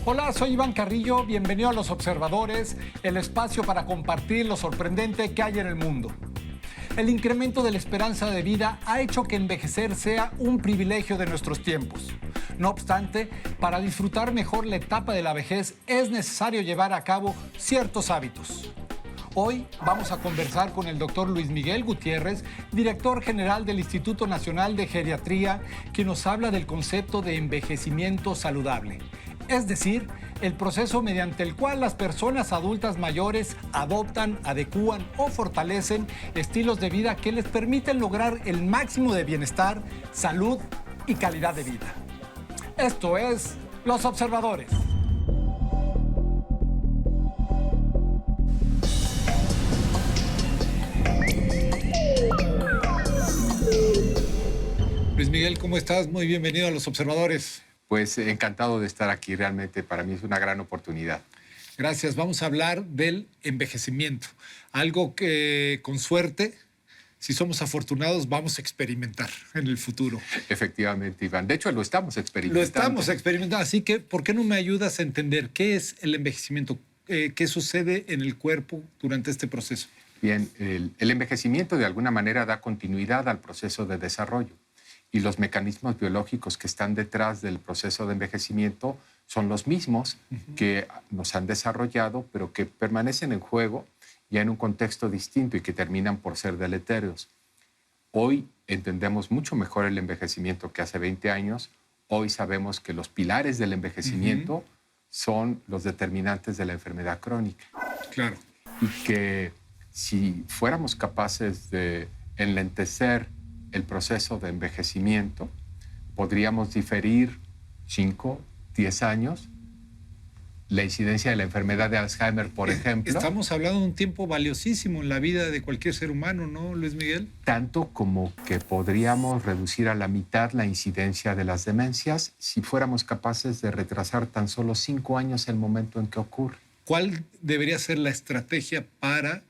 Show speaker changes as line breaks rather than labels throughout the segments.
Hola, soy Iván Carrillo, bienvenido a Los Observadores, el espacio para compartir lo sorprendente que hay en el mundo. El incremento de la esperanza de vida ha hecho que envejecer sea un privilegio de nuestros tiempos. No obstante, para disfrutar mejor la etapa de la vejez es necesario llevar a cabo ciertos hábitos. Hoy vamos a conversar con el doctor Luis Miguel Gutiérrez, director general del Instituto Nacional de Geriatría, quien nos habla del concepto de envejecimiento saludable. Es decir, el proceso mediante el cual las personas adultas mayores adoptan, adecúan o fortalecen estilos de vida que les permiten lograr el máximo de bienestar, salud y calidad de vida. Esto es Los Observadores. Luis Miguel, ¿cómo estás? Muy bienvenido a Los Observadores.
Pues encantado de estar aquí, realmente para mí es una gran oportunidad.
Gracias. Vamos a hablar del envejecimiento, algo que con suerte, si somos afortunados, vamos a experimentar en el futuro.
Efectivamente, Iván. De hecho, lo estamos experimentando.
Lo estamos experimentando, así que ¿por qué no me ayudas a entender qué es el envejecimiento? ¿Qué sucede en el cuerpo durante este proceso?
Bien, el envejecimiento de alguna manera da continuidad al proceso de desarrollo. Y los mecanismos biológicos que están detrás del proceso de envejecimiento son los mismos que nos han desarrollado, pero que permanecen en juego ya en un contexto distinto y que terminan por ser deletéreos. Hoy entendemos mucho mejor el envejecimiento que hace 20 años. Hoy sabemos que los pilares del envejecimiento son los determinantes de la enfermedad crónica.
Claro.
Y que si fuéramos capaces de enlentecer el proceso de envejecimiento, podríamos diferir 5, 10 años la incidencia de la enfermedad de Alzheimer, por ejemplo.
Estamos hablando de un tiempo valiosísimo en la vida de cualquier ser humano, ¿no, Luis Miguel?
Tanto como que podríamos reducir a la mitad la incidencia de las demencias si fuéramos capaces de retrasar tan solo 5 años el momento en que ocurre.
¿Cuál debería ser la estrategia para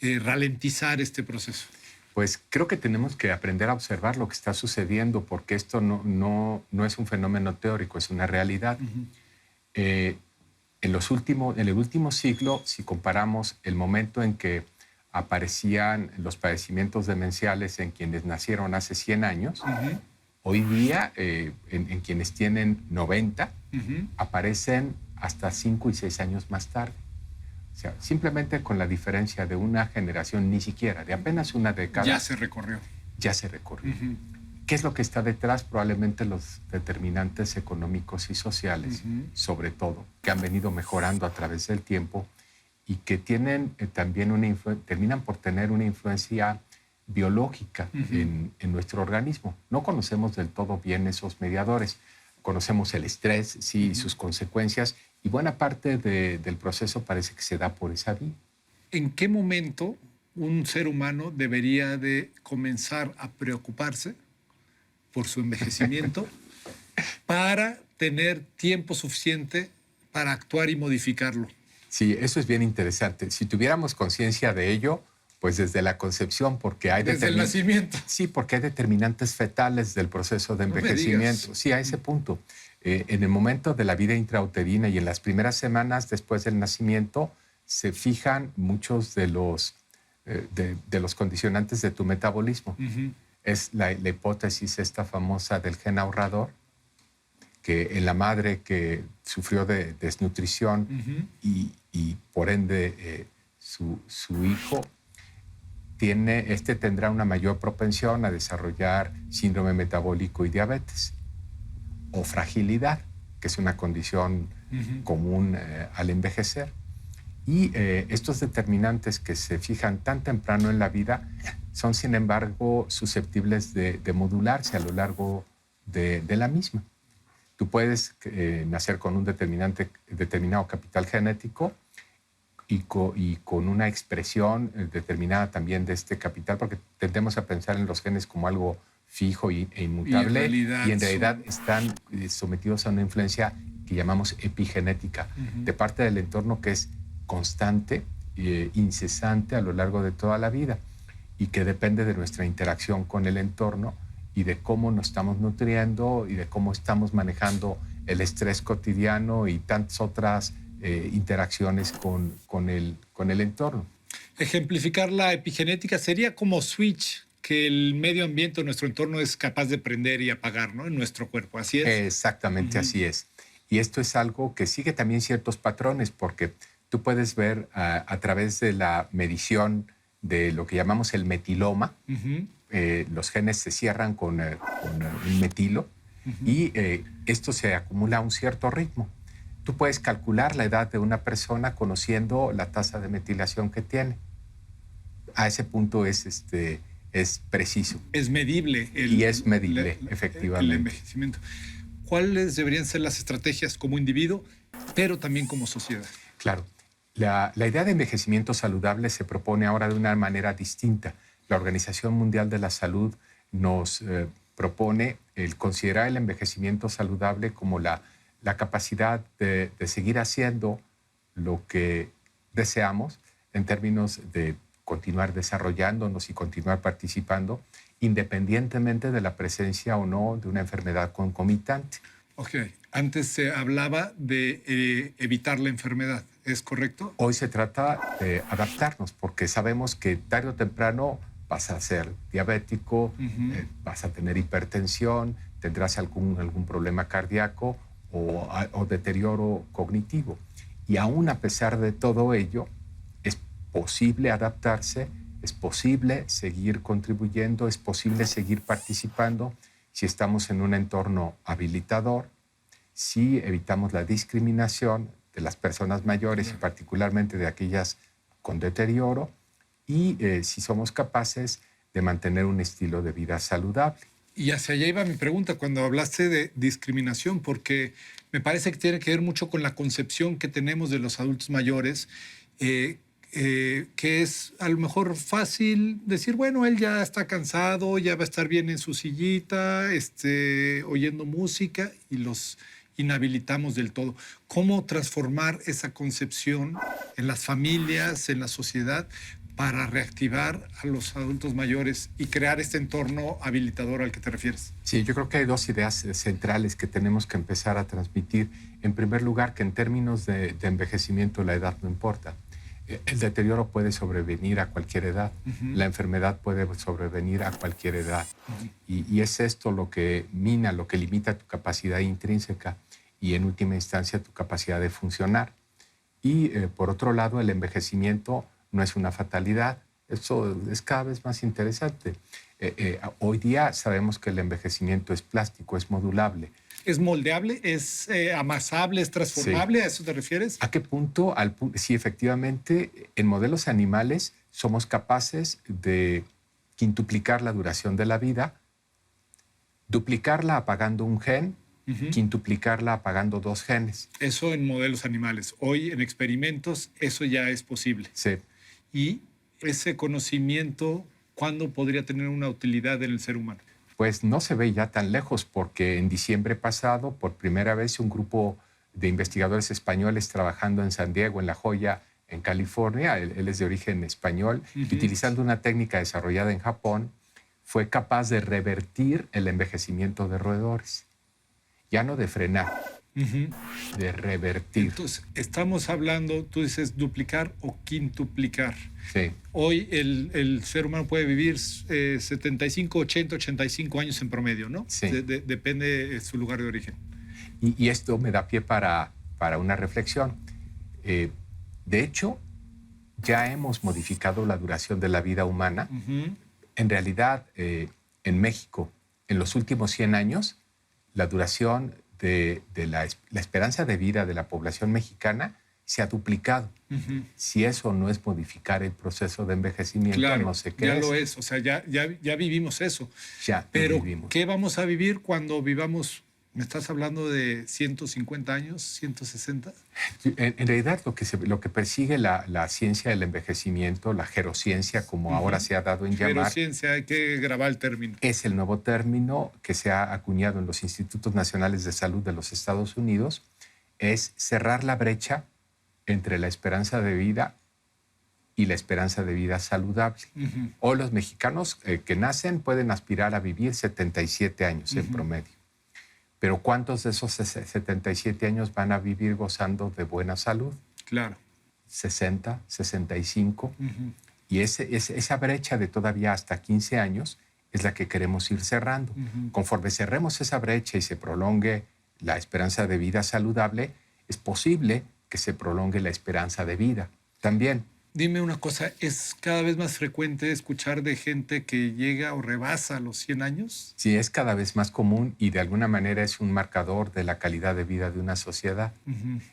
ralentizar este proceso?
Pues creo que tenemos que aprender a observar lo que está sucediendo, porque esto no es un fenómeno teórico, es una realidad. En el último siglo, si comparamos el momento en que aparecían los padecimientos demenciales en quienes nacieron hace 100 años, hoy día en quienes tienen 90, aparecen hasta 5 y 6 años más tarde. O sea, simplemente con la diferencia de una generación, ni siquiera, de apenas una década.
Ya se recorrió.
Ya se recorrió. ¿Qué es lo que está detrás? Probablemente los determinantes económicos y sociales, sobre todo, que han venido mejorando a través del tiempo y que tienen también terminan por tener una influencia biológica en nuestro organismo. No conocemos del todo bien esos mediadores. Conocemos el estrés, sí, sus consecuencias, y buena parte del proceso parece que se da por esa vía.
¿En qué momento un ser humano debería de comenzar a preocuparse por su envejecimiento para tener tiempo suficiente para actuar y modificarlo?
Sí, eso es bien interesante. Si tuviéramos conciencia de ello, pues desde la concepción, porque hay...
Desde el nacimiento.
Sí, porque hay determinantes fetales del proceso de envejecimiento.
No
sí, a ese punto. En el momento de la vida intrauterina y en las primeras semanas después del nacimiento se fijan muchos de los condicionantes de tu metabolismo. Es la hipótesis esta famosa del gen ahorrador, que en la madre que sufrió de desnutrición y por ende su hijo tendrá una mayor propensión a desarrollar síndrome metabólico y diabetes o fragilidad, que es una condición común al envejecer. Y estos determinantes que se fijan tan temprano en la vida son, sin embargo, susceptibles de modularse a lo largo de la misma. Tú puedes nacer con un determinado capital genético y con una expresión determinada también de este capital, porque tendemos a pensar en los genes como algo fijo e inmutable, y en realidad están sometidos a una influencia que llamamos epigenética, de parte del entorno, que es constante, incesante a lo largo de toda la vida, y que depende de nuestra interacción con el entorno y de cómo nos estamos nutriendo y de cómo estamos manejando el estrés cotidiano y tantas otras interacciones con el entorno.
Ejemplificar la epigenética sería como switch que el medio ambiente o nuestro entorno es capaz de prender y apagar, ¿no? En nuestro cuerpo, ¿así es?
Exactamente, así es. Y esto es algo que sigue también ciertos patrones, porque tú puedes ver a través de la medición de lo que llamamos el metiloma, los genes se cierran con un metilo y esto se acumula a un cierto ritmo. Tú puedes calcular la edad de una persona conociendo la tasa de metilación que tiene. A ese punto es preciso.
Es medible.
Es medible, efectivamente.
El envejecimiento. ¿Cuáles deberían ser las estrategias como individuo, pero también como sociedad?
Claro. La idea de envejecimiento saludable se propone ahora de una manera distinta. La Organización Mundial de la Salud nos propone el considerar el envejecimiento saludable como la capacidad de seguir haciendo lo que deseamos en términos de continuar desarrollándonos y continuar participando, independientemente de la presencia o no de una enfermedad concomitante.
Ok, antes se hablaba de evitar la enfermedad, ¿es correcto?
Hoy se trata de adaptarnos, porque sabemos que tarde o temprano vas a ser diabético, vas a tener hipertensión, tendrás algún problema cardíaco o deterioro cognitivo. Y aún a pesar de todo ello, es posible adaptarse, es posible seguir contribuyendo, es posible seguir participando si estamos en un entorno habilitador, si evitamos la discriminación de las personas mayores y particularmente de aquellas con deterioro y si somos capaces de mantener un estilo de vida saludable.
Y hacia allá iba mi pregunta cuando hablaste de discriminación, porque me parece que tiene que ver mucho con la concepción que tenemos de los adultos mayores, que es a lo mejor fácil decir, bueno, él ya está cansado, ya va a estar bien en su sillita, oyendo música, y los inhabilitamos del todo. ¿Cómo transformar esa concepción en las familias, en la sociedad, para reactivar a los adultos mayores y crear este entorno habilitador al que te refieres?
Sí, yo creo que hay dos ideas centrales que tenemos que empezar a transmitir. En primer lugar, que en términos de envejecimiento la edad no importa. El deterioro puede sobrevenir a cualquier edad. La enfermedad puede sobrevenir a cualquier edad. Y es esto lo que mina, lo que limita tu capacidad intrínseca y en última instancia tu capacidad de funcionar. Y por otro lado, el envejecimiento no es una fatalidad. Eso es cada vez más interesante. Hoy día sabemos que el envejecimiento es plástico, es modulable.
¿Es moldeable? ¿Es amasable? ¿Es transformable? Sí. ¿A eso te refieres?
¿A qué punto? Sí, efectivamente, en modelos animales somos capaces de quintuplicar la duración de la vida, duplicarla apagando un gen, quintuplicarla apagando 2 genes.
Eso en modelos animales. Hoy en experimentos eso ya es posible.
Sí.
¿Y ese conocimiento cuándo podría tener una utilidad en el ser humano?
Pues no se ve ya tan lejos, porque en diciembre pasado, por primera vez, un grupo de investigadores españoles trabajando en San Diego, en La Joya, en California, él es de origen español, utilizando una técnica desarrollada en Japón, fue capaz de revertir el envejecimiento de roedores. Ya no de frenar, de revertir.
Entonces, estamos hablando, tú dices, duplicar o quintuplicar.
Sí.
Hoy el ser humano puede vivir 75, 80, 85 años en promedio, ¿no?
Sí.
Depende de su lugar de origen.
Y esto me da pie para una reflexión. De hecho, ya hemos modificado la duración de la vida humana. En realidad, en México, en los últimos 100 años, la duración de la esperanza de vida de la población mexicana se ha duplicado. Si eso no es modificar el proceso de envejecimiento,
claro,
no sé qué
ya
es.
lo es. O sea, ya vivimos eso.
Ya
Pero
vivimos.
¿qué vamos a vivir cuando vivamos? ¿Me estás hablando de 150 años, 160?
En realidad, lo que persigue la ciencia del envejecimiento, la gerociencia, como ahora se ha dado en llamar...
Gerociencia, hay que grabar el término.
Es el nuevo término que se ha acuñado en los Institutos Nacionales de Salud de los Estados Unidos. Es cerrar la brecha entre la esperanza de vida y la esperanza de vida saludable. Hoy los mexicanos que nacen pueden aspirar a vivir 77 años en promedio. Pero ¿cuántos de esos 77 años van a vivir gozando de buena salud?
Claro.
60, 65. Y esa brecha de todavía hasta 15 años es la que queremos ir cerrando. Conforme cerremos esa brecha y se prolongue la esperanza de vida saludable, es posible que se prolongue la esperanza de vida también.
Dime una cosa, ¿es cada vez más frecuente escuchar de gente que llega o rebasa los 100 años?
Sí, es cada vez más común y de alguna manera es un marcador de la calidad de vida de una sociedad.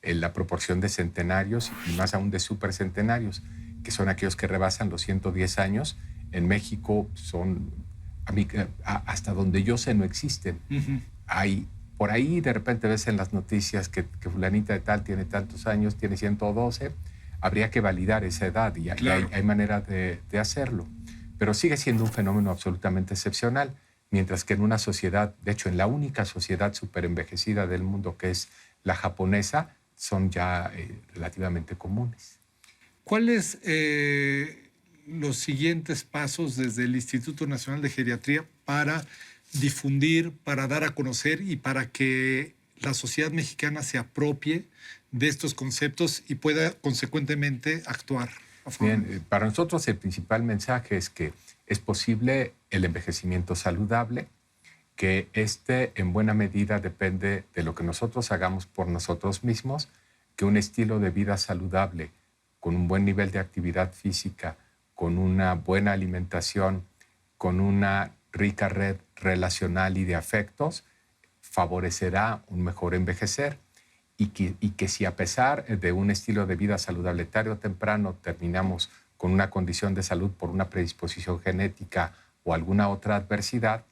En la proporción de centenarios y más aún de supercentenarios, que son aquellos que rebasan los 110 años, en México son, hasta donde yo sé, no existen. Hay, por ahí de repente ves en las noticias que fulanita de tal tiene tantos años, tiene 112, habría que validar esa edad y
Claro.
hay manera de hacerlo. Pero sigue siendo un fenómeno absolutamente excepcional, mientras que en una sociedad, de hecho en la única sociedad superenvejecida del mundo, que es la japonesa, son ya relativamente comunes.
¿Cuáles los siguientes pasos desde el Instituto Nacional de Geriatría para difundir, para dar a conocer y para que la sociedad mexicana se apropie de estos conceptos y pueda consecuentemente actuar a favor?
Bien, para nosotros el principal mensaje es que es posible el envejecimiento saludable, que en buena medida depende de lo que nosotros hagamos por nosotros mismos, que un estilo de vida saludable, con un buen nivel de actividad física, con una buena alimentación, con una rica red relacional y de afectos, favorecerá un mejor envejecer. Y que si a pesar de un estilo de vida saludable tarde o temprano terminamos con una condición de salud por una predisposición genética o alguna otra adversidad,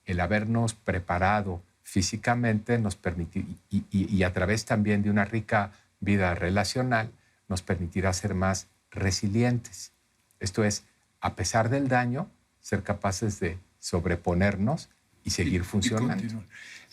el habernos preparado físicamente nos permitirá, y a través también de una rica vida relacional, nos permitirá ser más resilientes. Esto es, a pesar del daño, ser capaces de sobreponernos y seguir funcionando.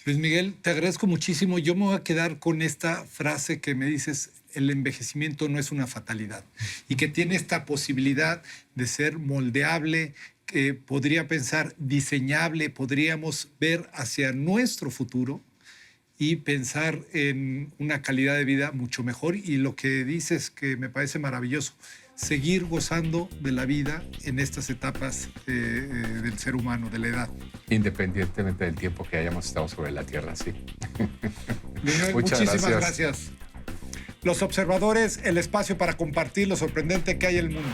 Luis Miguel, te agradezco muchísimo. Yo me voy a quedar con esta frase que me dices, el envejecimiento no es una fatalidad y que tiene esta posibilidad de ser moldeable, que podría pensar diseñable, podríamos ver hacia nuestro futuro y pensar en una calidad de vida mucho mejor. Y lo que dices que me parece maravilloso, seguir gozando de la vida en estas etapas del ser humano, de la edad.
Independientemente del tiempo que hayamos estado sobre la Tierra, sí.
Muchísimas gracias. Los observadores, el espacio para compartir lo sorprendente que hay en el mundo.